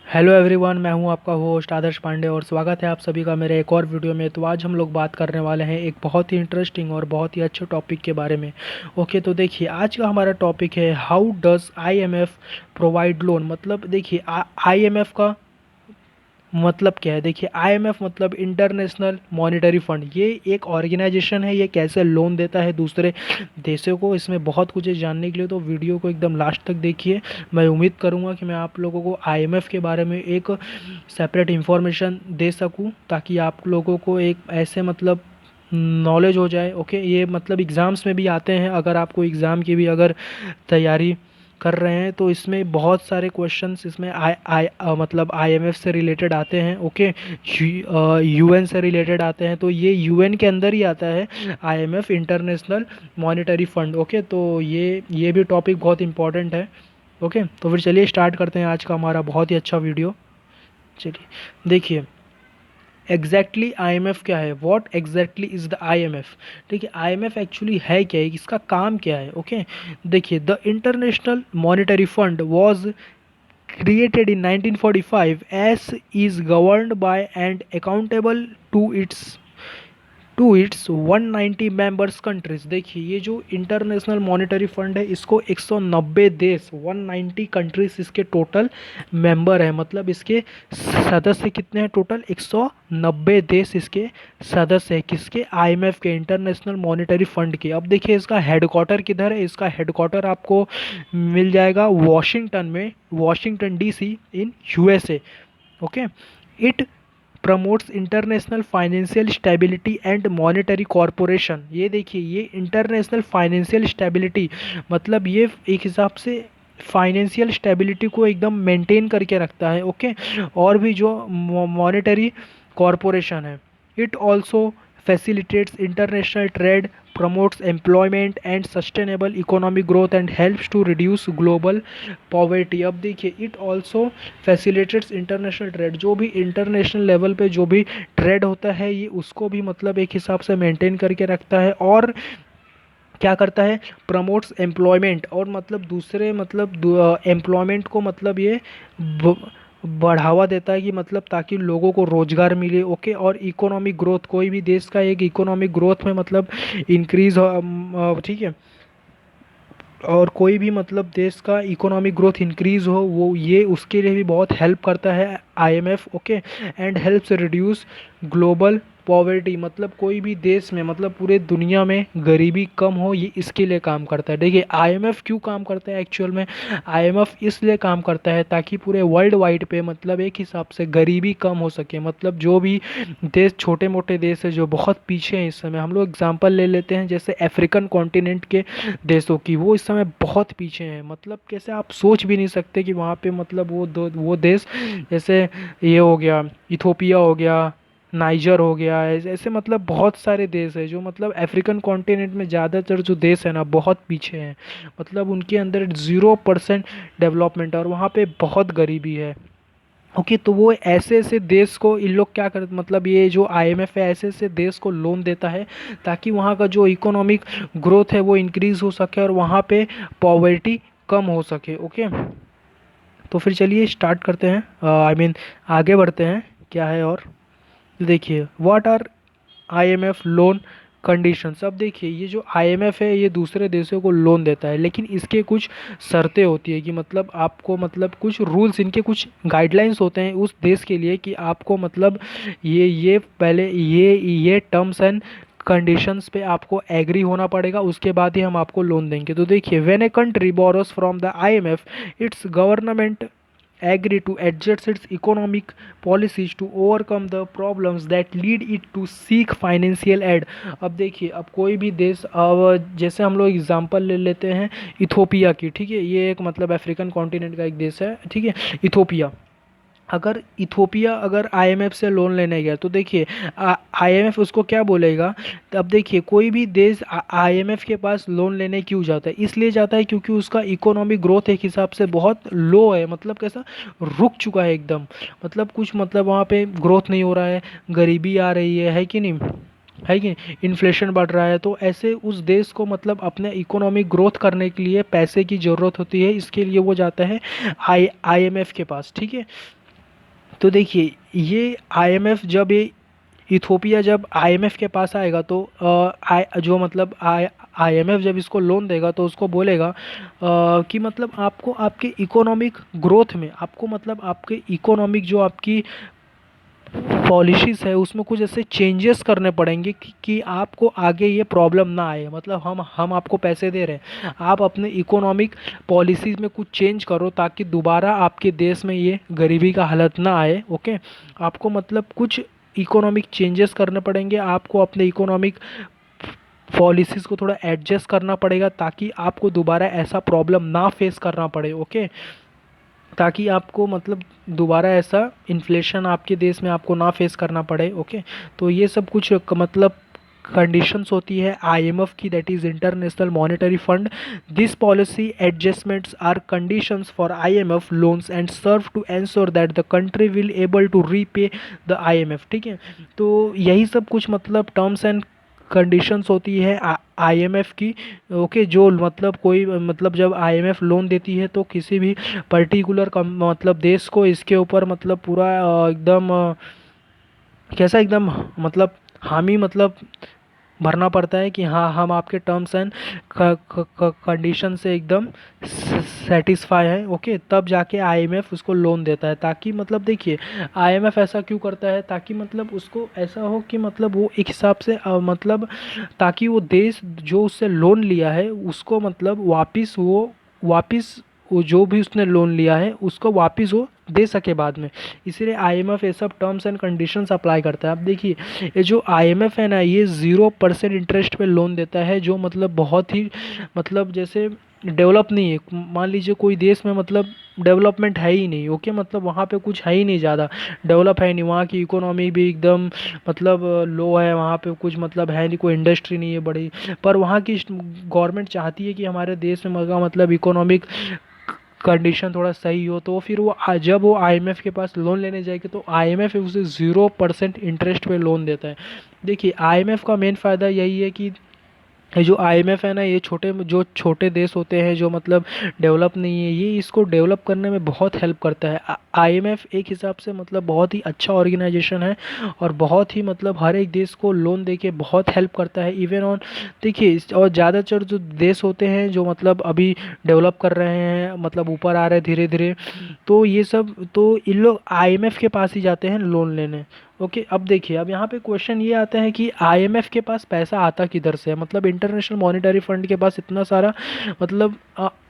Hello everyone, मैं हूं आपका होस्ट आदर्श पांडे और स्वागत है आप सभी का मेरे एक और वीडियो में। तो आज हम लोग बात करने वाले हैं एक बहुत ही इंटरेस्टिंग और बहुत ही अच्छे टॉपिक के बारे में। ओके, तो देखिए आज का हमारा टॉपिक है how does IMF provide loan. मतलब देखिए आईएमएफ का मतलब क्या है। देखिए आईएमएफ मतलब इंटरनेशनल मॉनेटरी फंड, ये एक ऑर्गेनाइजेशन है। ये कैसे लोन देता है दूसरे देशों को, इसमें बहुत कुछ है जानने के लिए, तो वीडियो को एकदम लास्ट तक देखिए। मैं उम्मीद करूंगा कि मैं आप लोगों को आईएमएफ के बारे में एक सेपरेट इंफॉर्मेशन दे सकूं, ताकि आप लोगों को एक ऐसे मतलब नॉलेज हो जाए। ओके, ये मतलब एग्ज़ाम्स में भी आते हैं। अगर आपको एग्ज़ाम की भी अगर तैयारी कर रहे हैं तो इसमें बहुत सारे क्वेश्चंस इसमें मतलब आईएमएफ से रिलेटेड आते हैं। ओके, यूएन से रिलेटेड आते हैं, तो ये यूएन के अंदर ही आता है IMF, international Monetary fund. Okay, तो ये भी टॉपिक बहुत इंपॉर्टेंट है। ओके, तो फिर चलिए स्टार्ट करते हैं आज का हमारा बहुत ही अच्छा वीडियो। चलिए देखिए एग्जैक्टली आईएमएफ क्या है, what exactly is the IMF. ठीक है, आईएमएफ एक्चुअली है क्या है, इसका काम क्या है। ओके, देखिए the international Monetary fund was created in 1945 as is governed by and accountable to its 190 members countries. देखिए ये जो इंटरनेशनल मॉनेटरी फंड है, इसको 190 देश, 190 कंट्रीज इसके टोटल मेंबर है। मतलब इसके सदस्य कितने हैं टोटल, 190 देश इसके सदस्य है। किसके, आईएमएफ के, इंटरनेशनल मॉनेटरी फंड के। अब देखिए इसका हेडक्वार्टर किधर है। इसका हेडक्वार्टर आपको मिल जाएगा वॉशिंगटन में, Washington DC in USA. Okay, it promotes international financial stability and monetary corporation. ये देखिए ये इंटरनेशनल फाइनेंशियल स्टेबिलिटी मतलब ये एक हिसाब से फाइनेंशियल स्टेबिलिटी को एकदम मेंटेन करके रखता है। ओके, और भी जो मॉनेटरी कॉरपोरेशन है, it also facilitates international trade, promotes employment and sustainable economic growth and helps to reduce global poverty। अब देखिए it also facilitates international trade, जो भी इंटरनेशनल लेवल पे जो भी ट्रेड होता है ये उसको भी मतलब एक हिसाब से मेंटेन करके रखता है। और क्या करता है, प्रमोट्स एम्प्लॉयमेंट, और मतलब दूसरे मतलब एम्प्लॉयमेंट को मतलब ये बढ़ावा देता है कि मतलब ताकि लोगों को रोजगार मिले। ओके, और इकोनॉमिक ग्रोथ, कोई भी देश का एक इकोनॉमिक ग्रोथ में मतलब इंक्रीज हो, ठीक है, और कोई भी मतलब देश का इकोनॉमिक ग्रोथ इंक्रीज हो, वो ये उसके लिए भी बहुत हेल्प करता है IMF. Okay, and helps reduce global poverty, मतलब कोई भी देश में मतलब पूरे दुनिया में गरीबी कम हो, ये इसके लिए काम करता है। देखिए आईएमएफ क्यों काम करता है एक्चुअल में, आईएमएफ इसलिए काम करता है ताकि पूरे वर्ल्ड वाइड पे मतलब एक हिसाब से गरीबी कम हो सके। मतलब जो भी देश, छोटे मोटे देश है जो बहुत पीछे हैं इस समय, हम लोग एग्जांपल ले लेते हैं जैसे अफ्रीकन कॉन्टिनेंट के देशों की, वो इस समय बहुत पीछे हैं। मतलब कैसे आप सोच भी नहीं सकते कि वहाँ पे मतलब वो देश जैसे ये हो गया, इथोपिया हो गया, नाइजर हो गया, ऐसे मतलब बहुत सारे देश है जो मतलब अफ्रीकन कॉन्टिनेंट में ज़्यादातर जो देश है ना बहुत पीछे हैं। मतलब उनके अंदर 0% डेवलपमेंट है और वहाँ पे बहुत गरीबी है। ओके, तो वो ऐसे ऐसे देश को इन लोग क्या करते, मतलब ये जो आईएमएफ है ऐसे ऐसे देश को लोन देता है ताकि वहाँ का जो इकोनॉमिक ग्रोथ है वो इंक्रीज हो सके और वहाँ पे पॉवर्टी कम हो सके। ओके, तो फिर चलिए स्टार्ट करते हैं, आई मीन आगे बढ़ते हैं क्या है। और देखिए what are IMF loan conditions. अब देखिए ये जो आईएमएफ है ये दूसरे देशों को लोन देता है, लेकिन इसके कुछ शर्तें होती है कि मतलब आपको मतलब कुछ रूल्स, इनके कुछ गाइडलाइंस होते हैं उस देश के लिए कि आपको मतलब ये पहले ये टर्म्स एंड कंडीशंस पे आपको एग्री होना पड़ेगा, उसके बाद ही हम आपको लोन देंगे। तो देखिए when a country borrows from the IMF, it's government agree to adjust its economic policies to overcome the problems that lead it to seek financial aid। अब देखिए अब कोई भी देश, अब जैसे हम लोग एग्जांपल ले लेते हैं इथोपिया की, ठीक है, ये एक मतलब अफ्रीकन कॉन्टिनेंट का एक देश है, ठीक है, इथोपिया। अगर इथोपिया अगर आईएमएफ से लोन लेने गया तो देखिए आईएमएफ उसको क्या बोलेगा। तो अब देखिए कोई भी देश आईएमएफ के पास लोन लेने क्यों जाता है, इसलिए जाता है क्योंकि उसका इकोनॉमिक ग्रोथ एक हिसाब से बहुत लो है, मतलब कैसा, रुक चुका है एकदम। मतलब कुछ मतलब वहाँ पे ग्रोथ नहीं हो रहा है, गरीबी आ रही है कि नहीं, है कि इन्फ्लेशन बढ़ रहा है। तो ऐसे उस देश को मतलब अपने इकोनॉमिक ग्रोथ करने के लिए पैसे की ज़रूरत होती है, इसके लिए वो जाता है आईएमएफ के पास। ठीक है, तो देखिए ये आईएमएफ जब ये इथोपिया जब आईएमएफ के पास आएगा तो जो मतलब आईएमएफ जब इसको लोन देगा तो उसको बोलेगा कि मतलब आपको आपके इकोनॉमिक ग्रोथ में आपको मतलब आपके इकोनॉमिक जो आपकी पॉलिसीज़ है उसमें कुछ ऐसे चेंजेस करने पड़ेंगे कि आपको आगे ये प्रॉब्लम ना आए। मतलब हम आपको पैसे दे रहे हैं, आप अपने इकोनॉमिक पॉलिसीज़ में कुछ चेंज करो ताकि दोबारा आपके देश में ये गरीबी का हालत ना आए। ओके, आपको मतलब कुछ इकोनॉमिक चेंजेस करने पड़ेंगे, आपको अपने इकोनॉमिक पॉलिसीज़ को थोड़ा एडजस्ट करना पड़ेगा ताकि आपको दोबारा ऐसा प्रॉब्लम ना फेस करना पड़े। ओके, ताकि आपको मतलब दोबारा ऐसा इन्फ्लेशन आपके देश में आपको ना फेस करना पड़े। ओके, तो ये सब कुछ मतलब कंडीशंस होती है आईएमएफ की, that is International Monetary Fund. This policy adjustments are conditions for IMF loans and serve to ensure that the country will able to repay the IMF. ठीक है, तो यही सब कुछ मतलब टर्म्स एंड कंडीशंस होती है आईएमएफ की। ओके, जो मतलब कोई मतलब जब आईएमएफ लोन देती है तो किसी भी पर्टिकुलर मतलब देश को इसके ऊपर मतलब पूरा एकदम कैसा एकदम मतलब हामी मतलब भरना पड़ता है कि हाँ हम आपके टर्म्स एंड कंडीशन से एकदम सेटिस्फाई है। ओके, तब जाके आईएमएफ उसको लोन देता है। ताकि मतलब देखिए आईएमएफ ऐसा क्यों करता है, ताकि मतलब उसको ऐसा हो कि मतलब वो एक हिसाब से मतलब ताकि वो देश जो उससे लोन लिया है उसको मतलब वापिस वो जो भी उसने लोन लिया है उसको वापस वो दे सके बाद में। इसीलिए आईएमएफ ये सब टर्म्स एंड कंडीशंस अप्लाई करता है। अब देखिए ये जो आईएमएफ है ना, ये 0% इंटरेस्ट पे लोन देता है, जो मतलब बहुत ही मतलब जैसे डेवलप नहीं है। मान लीजिए कोई देश में मतलब डेवलपमेंट है ही नहीं। ओके, मतलब वहाँ पे कुछ है ही नहीं, ज़्यादा डेवलप है नहीं, वहाँ की इकोनॉमी भी एकदम मतलब लो है, वहाँ पे कुछ मतलब है नहीं, कोई इंडस्ट्री नहीं है बड़ी। पर वहाँ की गवर्नमेंट चाहती है कि हमारे देश में मतलब इकोनॉमिक कंडीशन थोड़ा सही हो, तो फिर वो जब वो आईएमएफ के पास लोन लेने जाएगी तो आईएमएफ उसे 0% इंटरेस्ट पे लोन देता है। देखिए आईएमएफ का मेन फ़ायदा यही है कि ये जो आईएमएफ है ना, ये जो छोटे देश होते हैं जो मतलब डेवलप नहीं है, ये इसको डेवलप करने में बहुत हेल्प करता है। आईएमएफ एक हिसाब से मतलब बहुत ही अच्छा ऑर्गेनाइजेशन है और बहुत ही मतलब हर एक देश को लोन देके बहुत हेल्प करता है। इवन ऑन देखिए और ज़्यादातर जो देश होते हैं जो मतलब अभी डेवलप कर रहे हैं, मतलब ऊपर आ रहे हैं धीरे धीरे, तो ये सब तो इन लोग आईएमएफ के पास ही जाते हैं लोन लेने। ओके, अब देखिए अब यहाँ पे क्वेश्चन ये आता है कि आईएमएफ के पास पैसा आता किधर से है, मतलब इंटरनेशनल मॉनेटरी फंड के पास इतना सारा मतलब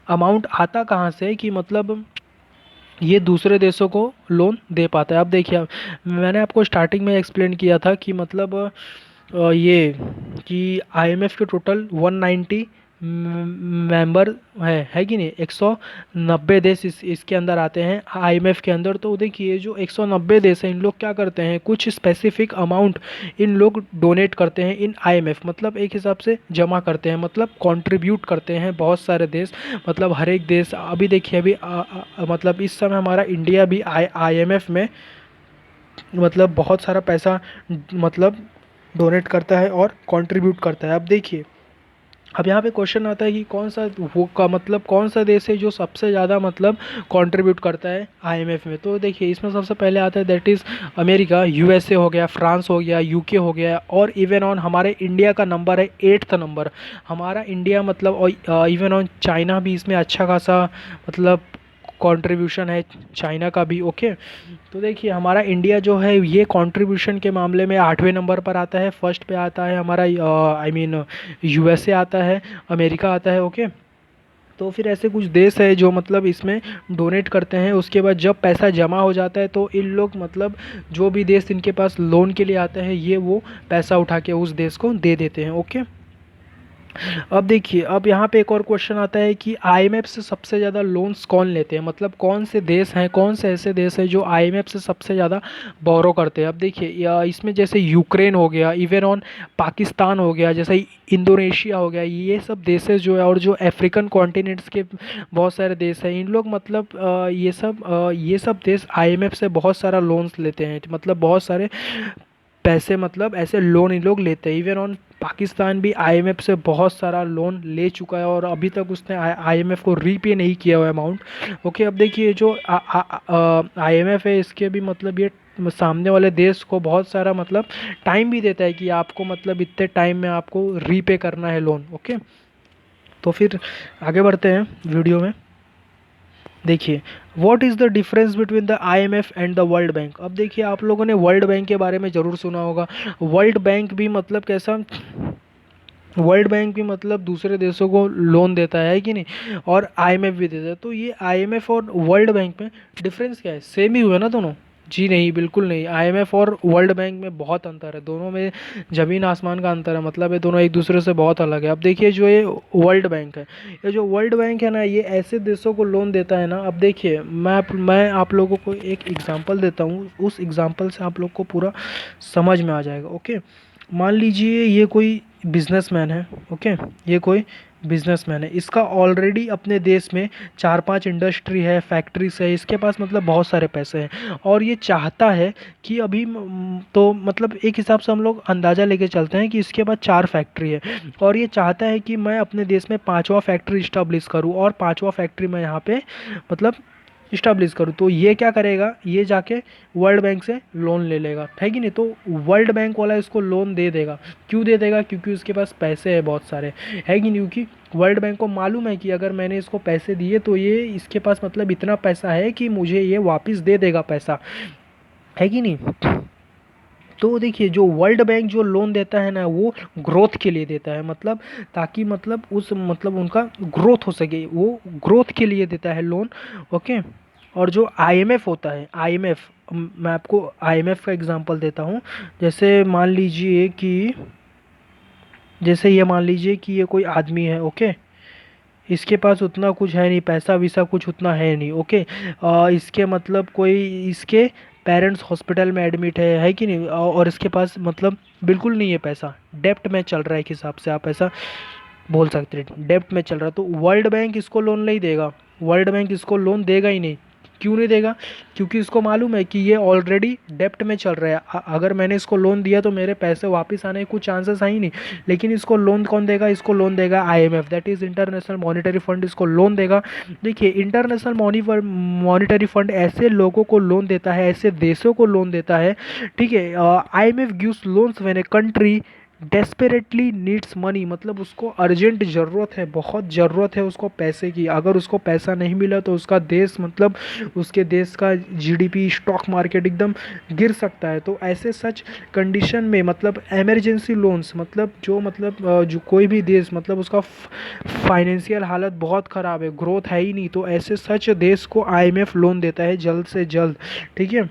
अमाउंट आता कहाँ से है कि मतलब ये दूसरे देशों को लोन दे पाता है। अब देखिए मैंने आपको स्टार्टिंग में एक्सप्लेन किया था कि मतलब ये कि आईएमएफ के टोटल 190 मेंबर है कि नहीं, 190 देश इसके अंदर आते हैं आईएमएफ के अंदर। तो देखिए जो 190 देश हैं इन लोग क्या करते हैं, कुछ स्पेसिफिक अमाउंट इन लोग डोनेट करते हैं इन आईएमएफ, मतलब एक हिसाब से जमा करते हैं, मतलब कंट्रीब्यूट करते हैं बहुत सारे देश। मतलब हर एक देश अभी देखिए अभी मतलब इस समय हमारा इंडिया भी आईएमएफ में मतलब बहुत सारा पैसा मतलब डोनेट करता है और कंट्रीब्यूट करता है। अब देखिए अब यहाँ पे क्वेश्चन आता है कि कौन सा वो का मतलब कौन सा देश है जो सबसे ज़्यादा मतलब कंट्रीब्यूट करता है आईएमएफ में। तो देखिए इसमें सबसे पहले आता है दैट इज़ अमेरिका, यूएसए हो गया, फ्रांस हो गया, यूके हो गया, और इवन ऑन हमारे इंडिया का नंबर है 8th नंबर हमारा इंडिया, मतलब और इवन ऑन चाइना भी इसमें अच्छा खासा मतलब कंट्रीब्यूशन है चाइना का भी। ओके, तो देखिए हमारा इंडिया जो है ये कंट्रीब्यूशन के मामले में 8वें नंबर पर आता है। फर्स्ट पे आता है हमारा आई मीन यूएसए आता है, अमेरिका आता है। ओके, तो फिर ऐसे कुछ देश है जो मतलब इसमें डोनेट करते हैं। उसके बाद जब पैसा जमा हो जाता है तो इन लोग मतलब जो भी देश इनके पास लोन के लिए आते हैं ये वो पैसा उठा के उस देश को दे देते हैं। ओके, अब देखिए अब यहाँ पे एक और क्वेश्चन आता है कि आईएमएफ से सबसे ज़्यादा लोन्स कौन लेते हैं, मतलब कौन से देश हैं, कौन से ऐसे देश हैं जो आईएमएफ से सबसे ज़्यादा बोरो करते हैं। अब देखिए इसमें जैसे यूक्रेन हो गया, इवन ऑन पाकिस्तान हो गया, जैसे इंडोनेशिया हो गया, ये सब देशेस जो है, और जो अफ्रीकन कॉन्टिनेंट्स के बहुत सारे देश हैं, इन लोग मतलब ये सब देश आईएमएफ से बहुत सारा लोन्स लेते हैं, मतलब बहुत सारे पैसे मतलब ऐसे लोन इन लोग लेते हैं। इवन ऑन पाकिस्तान भी आईएमएफ से बहुत सारा लोन ले चुका है और अभी तक उसने आईएमएफ को रीपे नहीं किया हुआ अमाउंट। ओके, अब देखिए जो आईएमएफ है इसके भी मतलब ये सामने वाले देश को बहुत सारा मतलब टाइम भी देता है कि आपको मतलब इतने टाइम में आपको रीपे करना है लोन। ओके, तो फिर आगे बढ़ते हैं वीडियो में। देखिए, what is the difference between the IMF and the world bank. अब देखिए, आप लोगों ने वर्ल्ड बैंक के बारे में ज़रूर सुना होगा। वर्ल्ड बैंक भी मतलब कैसा, वर्ल्ड बैंक भी मतलब दूसरे देशों को लोन देता है कि नहीं, और आईएमएफ भी देता है। तो ये आईएमएफ और वर्ल्ड बैंक में डिफरेंस क्या है, सेम ही हुआ ना दोनों? जी नहीं, बिल्कुल नहीं। आईएमएफ और वर्ल्ड बैंक में बहुत अंतर है, दोनों में ज़मीन आसमान का अंतर है, मतलब ये दोनों एक दूसरे से बहुत अलग है। अब देखिए जो ये वर्ल्ड बैंक है, ये जो वर्ल्ड बैंक है ना, ये ऐसे देशों को लोन देता है ना। अब देखिए मैं आप लोगों को एक एग्जांपल देता हूँ, उस एग्जांपल से आप लोग को पूरा समझ में आ जाएगा। ओके, मान लीजिए ये कोई बिजनेसमैन है। ओके, ये कोई बिजनेसमैन है, इसका ऑलरेडी अपने देश में 4-5 इंडस्ट्री है, फैक्ट्रीज है, इसके पास मतलब बहुत सारे पैसे हैं और ये चाहता है कि अभी तो मतलब एक हिसाब से हम लोग अंदाज़ा लेके चलते हैं कि इसके पास 4 फैक्ट्री है और ये चाहता है कि मैं अपने देश में 5वां फैक्ट्री इस्टेब्लिश करूँ और 5वां फैक्ट्री मैं यहाँ पे मतलब इस्टेब्लिश करूँ। तो ये क्या करेगा, ये जाके वर्ल्ड बैंक से लोन ले लेगा, है कि नहीं? तो वर्ल्ड बैंक वाला इसको लोन दे देगा। क्यों दे देगा? क्योंकि उसके पास पैसे है बहुत सारे, है कि नहीं? क्योंकि वर्ल्ड बैंक को मालूम है कि अगर मैंने इसको पैसे दिए तो ये इसके पास मतलब इतना पैसा है कि मुझे ये वापस दे देगा पैसा, है कि नहीं? तो देखिए, जो वर्ल्ड बैंक जो लोन देता है ना, वो ग्रोथ के लिए देता है, मतलब ताकि मतलब उस मतलब उनका ग्रोथ हो सके, वो ग्रोथ के लिए देता है लोन। ओके, और जो आईएमएफ होता है, आईएमएफ, मैं आपको आईएमएफ का एग्जांपल देता हूँ। जैसे मान लीजिए कि जैसे ये मान लीजिए कि ये कोई आदमी है। ओके, इसके पास उतना कुछ है नहीं, पैसा वैसा कुछ उतना है नहीं। ओके, इसके मतलब कोई इसके पेरेंट्स हॉस्पिटल में एडमिट है कि नहीं, और इसके पास मतलब बिल्कुल नहीं है पैसा, डेप्ट में चल रहा है, एक हिसाब से आप ऐसा बोल सकते हैं, डेप्ट में चल रहा है। तो वर्ल्ड बैंक इसको लोन नहीं देगा, वर्ल्ड बैंक इसको लोन देगा ही नहीं। क्यों नहीं देगा? क्योंकि इसको मालूम है कि ये ऑलरेडी डेप्ट में चल रहा है, अगर मैंने इसको लोन दिया तो मेरे पैसे वापस आने के कुछ चांसेस है ही नहीं। लेकिन इसको लोन कौन देगा? इसको लोन देगा IMF, that is international monetary fund, इसको लोन देगा। देखिए, इंटरनेशनल मॉनिटरी फंड ऐसे लोगों को लोन देता है, ऐसे देशों को लोन देता है, ठीक है। IMF gives loans when a country desperately needs money, मतलब उसको अर्जेंट ज़रूरत है, बहुत ज़रूरत है उसको पैसे की। अगर उसको पैसा नहीं मिला तो उसका देश मतलब उसके देश का जीडीपी, स्टॉक मार्केट एकदम गिर सकता है। तो ऐसे सच कंडीशन में मतलब इमरजेंसी लोन्स, मतलब जो कोई भी देश मतलब उसका फाइनेंशियल हालत बहुत ख़राब है, ग्रोथ है ही नहीं, तो ऐसे सच देश को आईएमएफ लोन देता है जल्द से जल्द, ठीक है।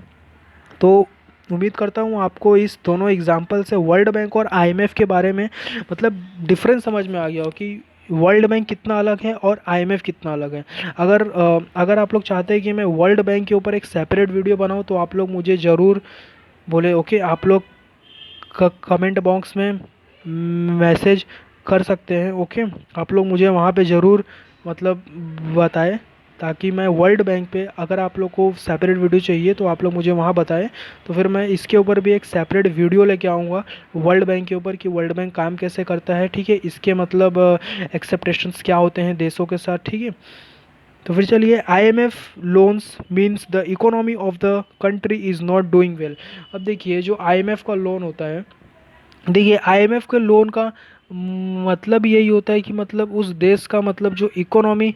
तो उम्मीद करता हूँ आपको इस दोनों एग्जांपल से वर्ल्ड बैंक और आईएमएफ के बारे में मतलब डिफरेंस समझ में आ गया हो कि वर्ल्ड बैंक कितना अलग है और आईएमएफ कितना अलग है। अगर आप लोग चाहते हैं कि मैं वर्ल्ड बैंक के ऊपर एक सेपरेट वीडियो बनाऊँ तो आप लोग मुझे ज़रूर बोले। ओके, आप लोग कमेंट बॉक्स में मैसेज कर सकते हैं। ओके, आप लोग मुझे वहाँ पे ज़रूर मतलब बताएं, ताकि मैं वर्ल्ड बैंक पे अगर आप लोग को सेपरेट वीडियो चाहिए तो आप लोग मुझे वहाँ बताएं, तो फिर मैं इसके ऊपर भी एक सेपरेट वीडियो लेके आऊँगा वर्ल्ड बैंक के ऊपर कि वर्ल्ड बैंक काम कैसे करता है, ठीक है। इसके मतलब एक्सेप्टेशंस क्या होते हैं देशों के साथ, ठीक है। तो फिर चलिए, IMF loans means the economy of the country is not doing well. अब देखिए, जो आईएमएफ का लोन होता है, देखिए आईएमएफ के लोन का मतलब यही होता है कि मतलब उस देश का मतलब जो इकोनॉमी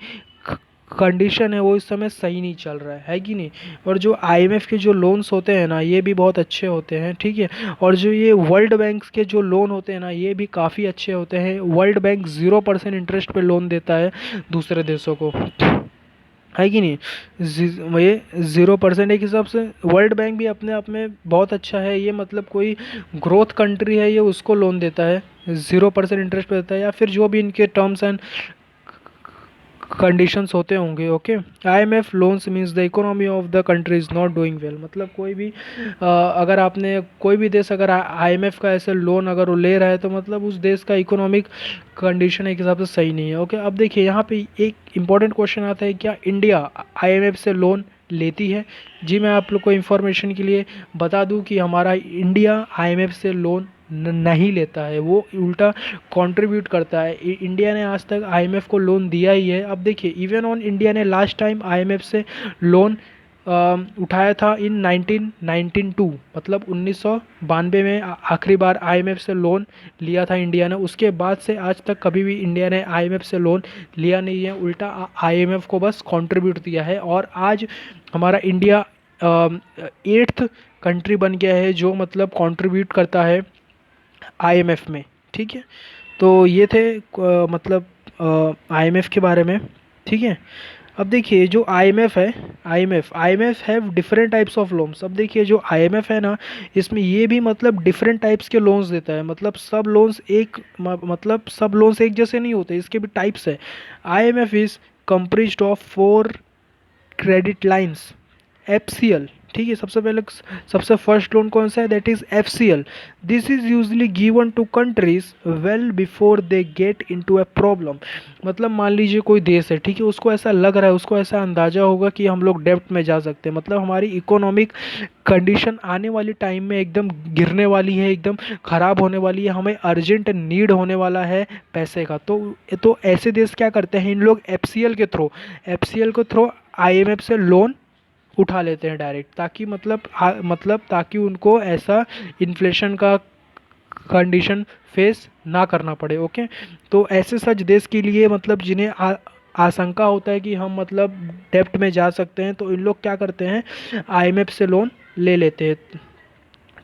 कंडीशन है वो इस समय सही नहीं चल रहा है कि नहीं। और जो आईएमएफ के जो लोन्स होते हैं ना, ये भी बहुत अच्छे होते हैं, ठीक है। और जो ये वर्ल्ड बैंक के जो लोन होते हैं ना, ये भी काफ़ी अच्छे होते हैं। वर्ल्ड बैंक 0% इंटरेस्ट पे लोन देता है दूसरे देशों को, है कि नहीं। ये 0% एक हिसाब से वर्ल्ड बैंक भी अपने आप में बहुत अच्छा है। ये मतलब कोई ग्रोथ कंट्री है, ये उसको लोन देता है, 0% इंटरेस्ट पे देता है, या फिर जो भी इनके टर्म्स एंड कंडीशंस होते होंगे। Okay, IMF loans means the economy of the country is not doing well, मतलब कोई भी अगर आपने कोई भी देश अगर आईएमएफ का ऐसे लोन अगर वो ले रहा है तो मतलब उस देश का इकोनॉमिक कंडीशन एक हिसाब से सही नहीं है। ओके, अब देखिए यहाँ पे एक इम्पॉर्टेंट क्वेश्चन आता है, क्या इंडिया आईएमएफ से लोन लेती है? जी, मैं आप लोग को इन्फॉर्मेशन के लिए बता दूं कि हमारा इंडिया आईएमएफ से लोन नहीं लेता है, वो उल्टा कंट्रीब्यूट करता है। इंडिया ने आज तक आईएमएफ को लोन दिया ही है। अब देखिए इवन ऑन इंडिया ने लास्ट टाइम आईएमएफ से लोन उठाया था इन 1992, मतलब 1992 में आखिरी बार आईएमएफ से लोन लिया था इंडिया ने। उसके बाद से आज तक कभी भी इंडिया ने आईएमएफ से लोन लिया नहीं है, उल्टा आईएमएफ को बस कंट्रीब्यूट दिया है। और आज हमारा इंडिया 8th कंट्री बन गया है जो मतलब कंट्रीब्यूट करता है आईएमएफ में। ठीक है, तो ये थे मतलब आईएमएफ के बारे में। ठीक है, अब देखिए जो आईएमएफ है, IMF have different types of loans. अब देखिए जो आईएमएफ है ना, इसमें ये भी मतलब डिफरेंट टाइप्स के लोन्स देता है। मतलब सब लोन्स मतलब सब लोन्स एक जैसे नहीं होते, इसके भी टाइप्स है। IMF is comprised of 4 credit lines, FCL. ठीक है, सबसे पहले सबसे फर्स्ट लोन कौन सा है, that is FCL. This is usually given to countries well before they get into a problem. मतलब मान लीजिए कोई देश है, ठीक है, उसको ऐसा लग रहा है, उसको ऐसा अंदाजा होगा कि हम लोग डेब्ट में जा सकते हैं, मतलब हमारी इकोनॉमिक कंडीशन आने वाली टाइम में एकदम गिरने वाली है, एकदम ख़राब होने वाली है, हमें अर्जेंट नीड होने वाला है पैसे का। तो ऐसे देश क्या करते हैं, इन लोग एफसीएल के थ्रू आईएमएफ से लोन उठा लेते हैं डायरेक्ट, ताकि मतलब ताकि उनको ऐसा इन्फ्लेशन का कंडीशन फेस ना करना पड़े। ओके, तो ऐसे सच देश के लिए मतलब जिन्हें आशंका होता है कि हम मतलब डेब्ट में जा सकते हैं, तो इन लोग क्या करते हैं, आईएमएफ से लोन ले लेते हैं।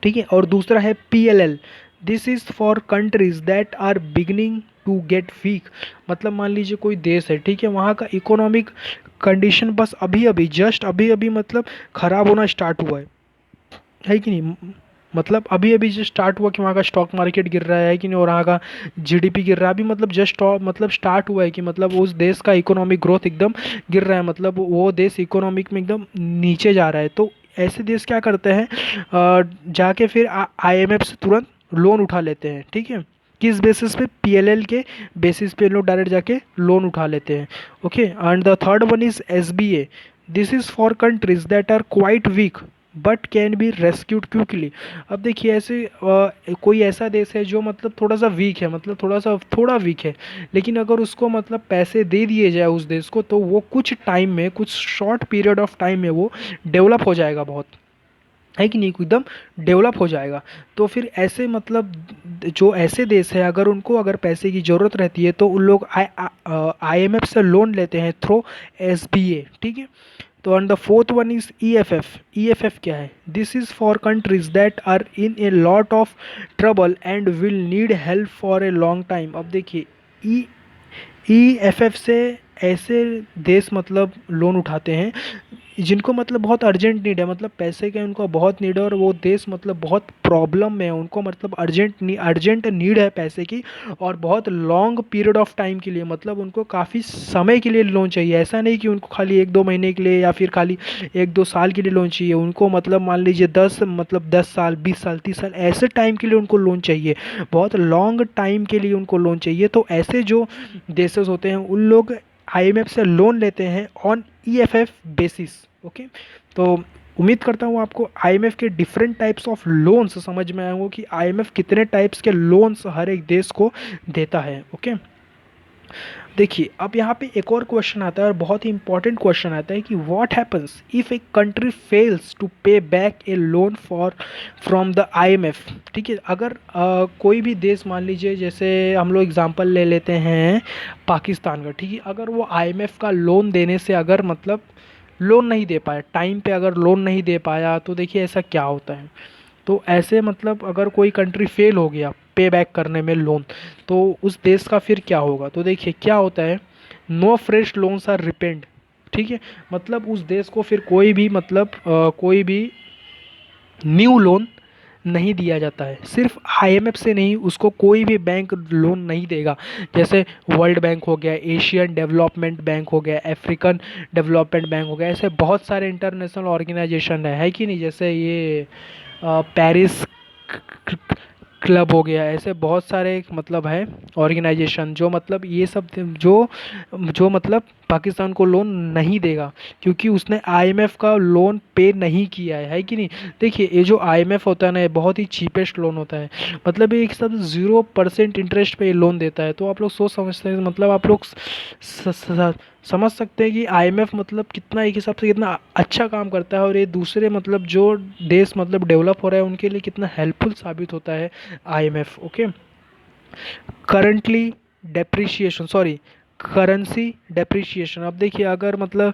ठीक है, और दूसरा है PLL. This is for countries that are beginning to get weak. मतलब मान लीजिए कोई देश है, ठीक है, वहाँ का इकोनॉमिक कंडीशन बस अभी अभी जस्ट अभी अभी मतलब ख़राब होना स्टार्ट हुआ है कि नहीं। मतलब अभी अभी जो स्टार्ट हुआ कि वहाँ का स्टॉक मार्केट गिर रहा है कि नहीं, और वहाँ का जीडीपी गिर रहा है, अभी मतलब जस्ट मतलब स्टार्ट हुआ है कि मतलब उस देश का इकोनॉमिक ग्रोथ एकदम गिर रहा है, मतलब वो देश इकोनॉमिक में एकदम नीचे जा रहा है। तो ऐसे देश क्या करते हैं, जाके फिर आईएमएफ से तुरंत लोन उठा लेते हैं। ठीक है, किस बेसिस पे, पीएलएल के बेसिस पे लोग डायरेक्ट जाके लोन उठा लेते हैं। Okay, and the third one is SBA. This is for countries that are quite weak but can be rescued quickly. अब देखिए ऐसे कोई ऐसा देश है जो मतलब थोड़ा सा वीक है, मतलब थोड़ा वीक है, लेकिन अगर उसको मतलब पैसे दे दिए जाए उस देश को, तो वो कुछ टाइम में, कुछ शॉर्ट पीरियड ऑफ टाइम में वो डेवलप हो जाएगा बहुत, है कि नहीं, एकदम डेवलप हो जाएगा। तो फिर ऐसे मतलब जो ऐसे देश है, अगर उनको अगर पैसे की ज़रूरत रहती है, तो उन लोग आईएमएफ से लोन लेते हैं थ्रू एसबीए। ठीक है, तो and the fourth one is EFF. EFF क्या है, this is for countries that are in a lot of trouble and will need help for a long time. अब देखिए ईएफएफ से ऐसे देश मतलब लोन उठाते हैं जिनको मतलब बहुत अर्जेंट नीड है, मतलब पैसे का उनको बहुत नीड है, और वो देश मतलब बहुत प्रॉब्लम में है, उनको मतलब अर्जेंट नीड है पैसे की, और बहुत लॉन्ग पीरियड ऑफ टाइम के लिए, मतलब उनको काफ़ी समय के लिए लोन चाहिए। ऐसा नहीं कि उनको खाली 1-2 महीने के लिए या फिर खाली 1-2 साल के लिए लोन चाहिए, उनको मतलब मान लीजिए 10 साल 20 साल 30 साल ऐसे टाइम के लिए उनको लोन चाहिए, बहुत लॉन्ग टाइम के लिए उनको लोन चाहिए। तो ऐसे जो देशेस होते हैं उन लोग आईएमएफ से लोन लेते हैं ऑन ईएफएफ बेसिस। ओके, तो उम्मीद करता हूँ आपको आईएमएफ के डिफरेंट टाइप्स ऑफ लोन्स समझ में आएंगे कि आईएमएफ कितने टाइप्स के लोन्स हर एक देश को देता है। ओके, देखिए अब यहाँ पे एक और क्वेश्चन आता है, और बहुत ही इंपॉर्टेंट क्वेश्चन आता है कि what happens if a country fails to pay back a loan for from the IMF. ठीक है, अगर कोई भी देश, मान लीजिए जैसे हम लोग एग्जांपल ले लेते हैं पाकिस्तान का, ठीक है, अगर वो आईएमएफ का लोन देने से अगर मतलब लोन नहीं दे पाया टाइम पे, अगर लोन नहीं दे पाया, तो देखिए ऐसा क्या होता है। तो ऐसे मतलब अगर कोई कंट्री फेल हो गया पे बैक करने में लोन, तो उस देश का फिर क्या होगा। तो देखिए क्या होता है, no fresh loans are repaid. ठीक है, मतलब उस देश को फिर कोई भी मतलब कोई भी न्यू लोन नहीं दिया जाता है। सिर्फ आईएमएफ से नहीं, उसको कोई भी बैंक लोन नहीं देगा। जैसे वर्ल्ड बैंक हो गया, एशियन डेवलपमेंट बैंक हो गया, अफ्रीकन डेवलपमेंट बैंक हो गया, ऐसे बहुत सारे इंटरनेशनल ऑर्गेनाइजेशन है कि नहीं, जैसे ये पेरिस क्लब हो गया, ऐसे बहुत सारे मतलब है ऑर्गेनाइजेशन जो मतलब ये सब जो जो मतलब पाकिस्तान को लोन नहीं देगा, क्योंकि उसने आईएमएफ का लोन पे नहीं किया है कि नहीं। देखिए ये जो आईएमएफ होता है ना, ये बहुत ही चीपेस्ट लोन होता है, मतलब ये एक सब 0% इंटरेस्ट पे ये लोन देता है। तो आप लोग सोच समझते हैं, मतलब आप लोग समझ सकते हैं कि आईएमएफ मतलब कितना, एक हिसाब से कितना अच्छा काम करता है, और ये दूसरे मतलब जो देश मतलब डेवलप हो रहा है उनके लिए कितना हेल्पफुल साबित होता है IMF. Okay, currently depreciation, sorry, currency depreciation. अब देखिए अगर मतलब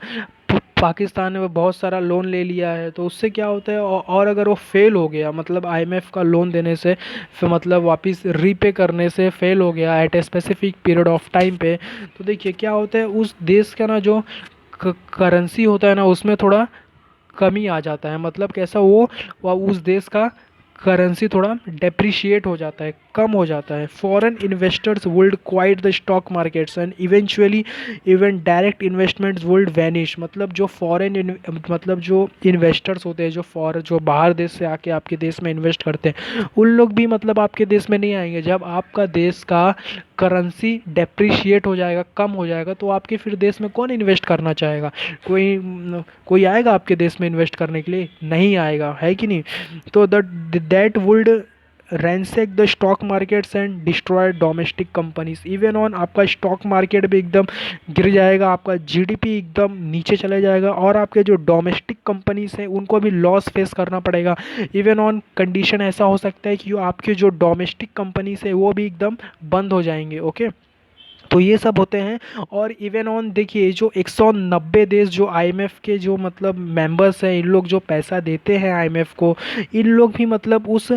पाकिस्तान ने बहुत सारा लोन ले लिया है तो उससे क्या होता है, और अगर वो फेल हो गया, मतलब आईएमएफ का लोन देने से फिर मतलब वापस रीपे करने से फेल हो गया at a specific period of time पे, तो देखिए क्या होता है, उस देश का ना जो करेंसी होता है ना, उसमें थोड़ा कमी आ जाता है। मतलब कैसा, वो उस देश का करेंसी थोड़ा डेप्रिशिएट हो जाता है, कम हो जाता है। Foreign investors would quite the stock markets and eventually even direct investments would vanish. मतलब जो फॉरेन मतलब जो इन्वेस्टर्स होते हैं, जो बाहर देश से आके आपके देश में इन्वेस्ट करते हैं, उन लोग भी मतलब आपके देश में नहीं आएंगे। जब आपका देश का करेंसी डेप्रिशिएट हो जाएगा, कम हो जाएगा, तो आपके फिर देश में कौन इन्वेस्ट करना चाहेगा? कोई आएगा आपके देश में इन्वेस्ट करने के लिए? नहीं आएगा, है कि नहीं। तो that would ransack the stock markets and destroy domestic companies. Even on आपका स्टॉक मार्केट भी एकदम गिर जाएगा, आपका जीडीपी एकदम नीचे चले जाएगा, और आपके जो डोमेस्टिक कंपनीज हैं उनको भी लॉस फेस करना पड़ेगा। इवन ऑन कंडीशन ऐसा हो सकता है कि आपके जो डोमेस्टिक कंपनीज है वो भी एकदम बंद हो जाएंगे। ओके, तो ये सब होते हैं। और इवन ऑन देखिए जो 190 देश जो आईएमएफ के जो मतलब मेंबर्स हैं, इन लोग जो पैसा देते हैं आईएमएफ को, इन लोग भी मतलब उस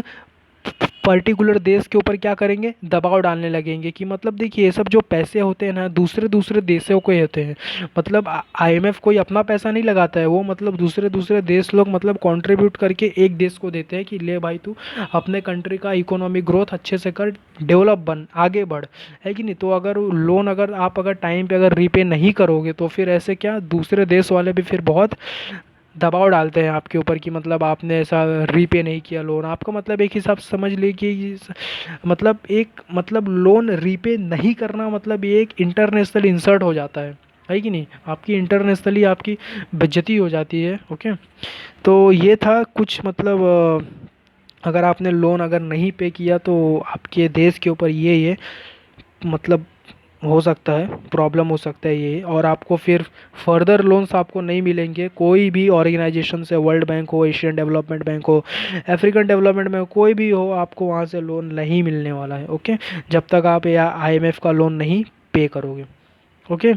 पर्टिकुलर देश के ऊपर क्या करेंगे, दबाव डालने लगेंगे कि मतलब देखिए ये सब जो पैसे होते हैं ना, दूसरे दूसरे देशों के होते हैं। मतलब आईएमएफ कोई अपना पैसा नहीं लगाता है, वो मतलब दूसरे दूसरे देश लोग मतलब कंट्रीब्यूट करके एक देश को देते हैं कि ले भाई तू अपने कंट्री का इकोनॉमिक ग्रोथ अच्छे से कर, डेवलप बन, आगे बढ़, है कि नहीं। तो अगर लोन अगर आप अगर टाइम पे अगर रीपे नहीं करोगे तो फिर ऐसे क्या, दूसरे देश वाले भी फिर बहुत दबाव डालते हैं आपके ऊपर कि मतलब आपने ऐसा रीपे नहीं किया लोन आपका। मतलब एक हिसाब से समझ लीजिए कि मतलब एक मतलब लोन रीपे नहीं करना मतलब ये एक इंटरनेशनल इंसल्ट हो जाता है कि नहीं। आपकी इंटरनेशनली आपकी बेइज्जती हो जाती है। ओके, तो ये था कुछ मतलब अगर आपने लोन अगर नहीं पे किया तो आपके देश के ऊपर ये मतलब हो सकता है, प्रॉब्लम हो सकता है ये, और आपको फिर फर्दर लोन्स आपको नहीं मिलेंगे कोई भी ऑर्गेनाइजेशन से, वर्ल्ड बैंक हो, एशियन डेवलपमेंट बैंक हो, अफ्रीकन डेवलपमेंट बैंक, कोई भी हो, आपको वहाँ से लोन नहीं मिलने वाला है। ओके, जब तक आप या आईएमएफ का लोन नहीं पे करोगे। ओके,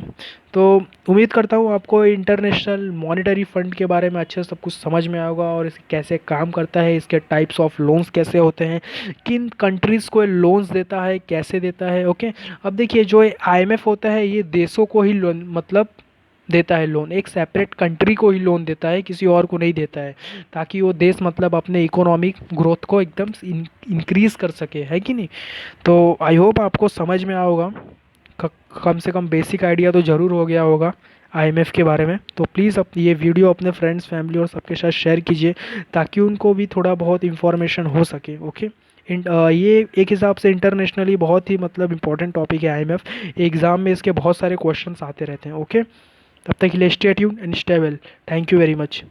तो उम्मीद करता हूँ आपको इंटरनेशनल मॉनेटरी फंड के बारे में अच्छे से सब कुछ समझ में आया होगा, और इसे कैसे काम करता है, इसके टाइप्स ऑफ लोन्स कैसे होते हैं, किन कंट्रीज़ को लोन्स देता है, कैसे देता है। ओके, अब देखिए जो आईएमएफ होता है ये देशों को ही लोन मतलब देता है लोन, एक सेपरेट कंट्री को ही लोन देता है, किसी और को नहीं देता है, ताकि वो देश मतलब अपने इकोनॉमिक ग्रोथ को एकदम इंक्रीज़ कर सके, है कि नहीं। तो आई होप आपको समझ में आया होगा, कम से कम बेसिक आइडिया तो ज़रूर हो गया होगा आईएमएफ के बारे में। तो प्लीज़ ये वीडियो अपने फ्रेंड्स, फैमिली और सबके साथ शेयर कीजिए, ताकि उनको भी थोड़ा बहुत इन्फॉर्मेशन हो सके। ओके, ये एक हिसाब से इंटरनेशनली बहुत ही मतलब इंपॉर्टेंट टॉपिक है आईएमएफ। एग्ज़ाम में इसके बहुत सारे क्वेश्चंस आते रहते हैं। ओके, तब तक के लिए stay tuned and stay well. Thank you very much.